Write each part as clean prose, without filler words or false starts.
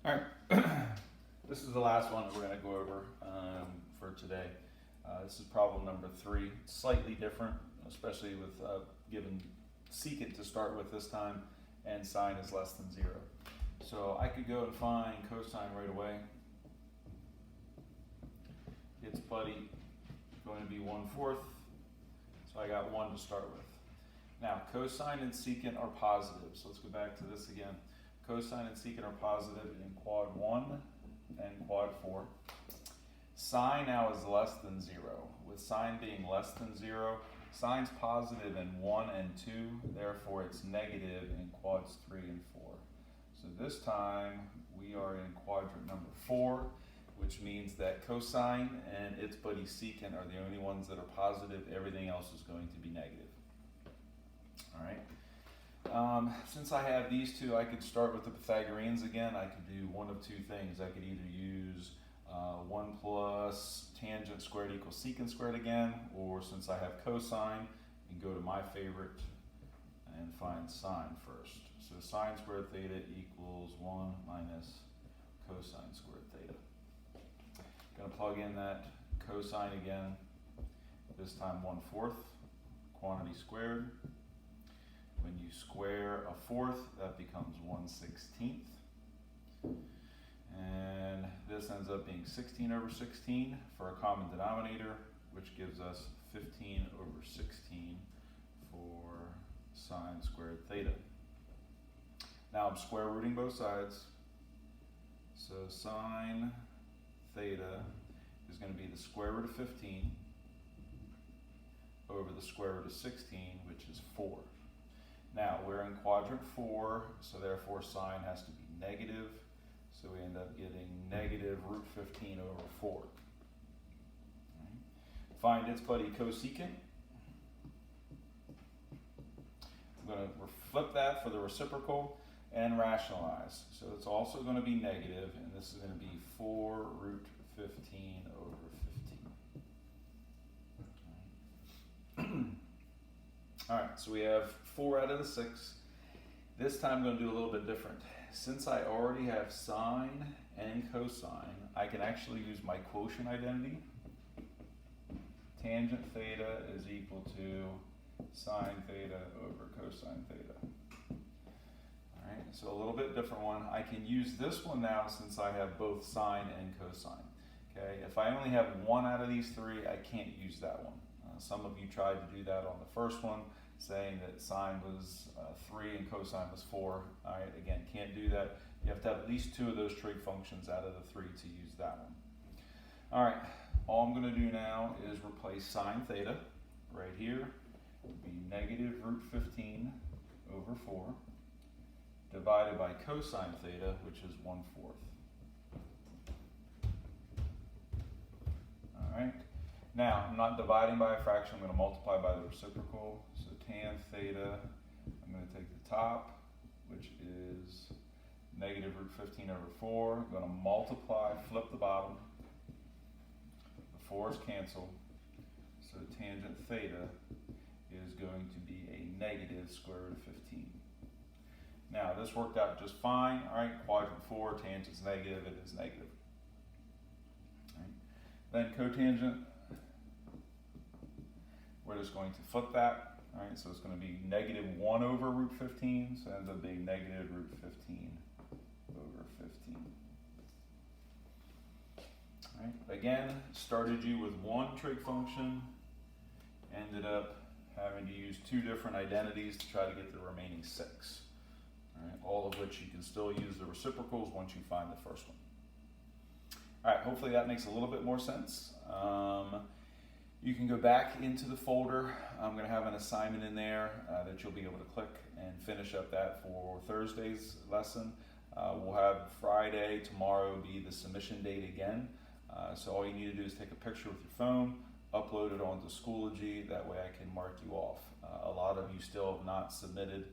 All right, this is the last one that we're going to go over for today. This is problem number 3. It's slightly different, especially with given secant to start with this time, and sine is less than 0. So I could go and find cosine right away. Its buddy going to be 1/4, so I got 1 to start with. Now cosine and secant are positive, so let's go back to this again. Cosine and secant are positive in quad 1 and quad 4. Sine now is less than 0. With sine being less than 0, sine's positive in 1 and 2, therefore it's negative in quads 3 and 4. So this time we are in quadrant number 4, which means that cosine and its buddy secant are the only ones that are positive. Everything else is going to be negative. All right. Since I have these two, I could start with the Pythagoreans again. I could do one of two things. I could either use 1 plus tangent squared equals secant squared again, or since I have cosine, and go to my favorite and find sine first. So sine squared theta equals 1 minus cosine squared theta. Going to plug in that cosine again, this time 1/4, quantity squared. When you square a 4th, that becomes 1/16. And this ends up being 16 over 16 for a common denominator, which gives us 15 over 16 for sine squared theta. Now I'm square rooting both sides. So sine theta is going to be the square root of 15 over the square root of 16, which is 4. Now we're in quadrant 4, so therefore sine has to be negative. So we end up getting negative root 15 over 4. Right. Find its buddy cosecant. I'm going to flip that for the reciprocal and rationalize. So it's also going to be negative, and this is going to be 4 root 15 over 15. All right, so we have 4 out of the 6. This time I'm going to do a little bit different. Since I already have sine and cosine, I can actually use my quotient identity. Tangent theta is equal to sine theta over cosine theta. All right, so a little bit different one. I can use this one now since I have both sine and cosine. Okay, if I only have 1 out of these 3, I can't use that one. Some of you tried to do that on the first one, saying that sine was 3 and cosine was 4. All right, again, can't do that. You have to have at least 2 of those trig functions out of the 3 to use that one. All right, all I'm going to do now is replace sine theta right here. It would be negative root 15 over 4 divided by cosine theta, which is 1/4. All right. Now, I'm not dividing by a fraction, I'm going to multiply by the reciprocal. So tan theta, I'm going to take the top, which is negative root 15 over 4. I'm going to multiply, flip the bottom. The 4's cancel. So tangent theta is going to be a negative square root of 15. Now, this worked out just fine. All right, quadrant 4, tangent's negative, it is negative. All right. Then cotangent, we're just going to flip that. All right, so it's going to be negative 1 over root 15, so it ends up being negative root 15 over 15. All right, again, started you with 1 trig function, ended up having to use 2 different identities to try to get the remaining 6. All right, all of which you can still use the reciprocals once you find the first one. All right, hopefully that makes a little bit more sense. You can go back into the folder. I'm going to have an assignment in there that you'll be able to click and finish up that for Thursday's lesson. We'll have Friday, tomorrow be the submission date again. So all you need to do is take a picture with your phone, upload it onto Schoology. That way I can mark you off. A lot of you still have not submitted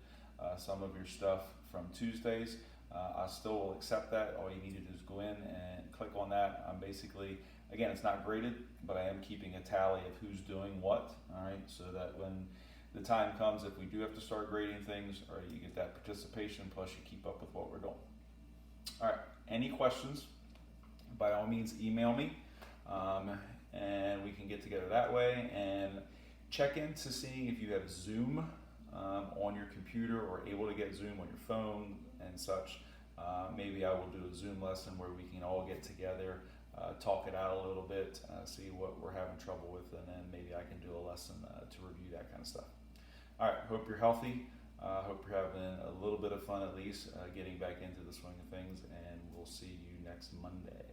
some of your stuff from Tuesdays. I still will accept that. All you need to do is go in and click on that. I'm basically, again, it's not graded, but I am keeping a tally of who's doing what, all right, so that when the time comes, if we do have to start grading things, or you get that participation, plus you keep up with what we're doing. All right, any questions, by all means, email me, and we can get together that way. And check into seeing if you have Zoom on your computer or able to get Zoom on your phone and such. Maybe I will do a Zoom lesson where we can all get together, talk it out a little bit, see what we're having trouble with, and then maybe I can do a lesson to review that kind of stuff. All right, hope you're healthy. Hope you're having a little bit of fun at least, getting back into the swing of things, and we'll see you next Monday.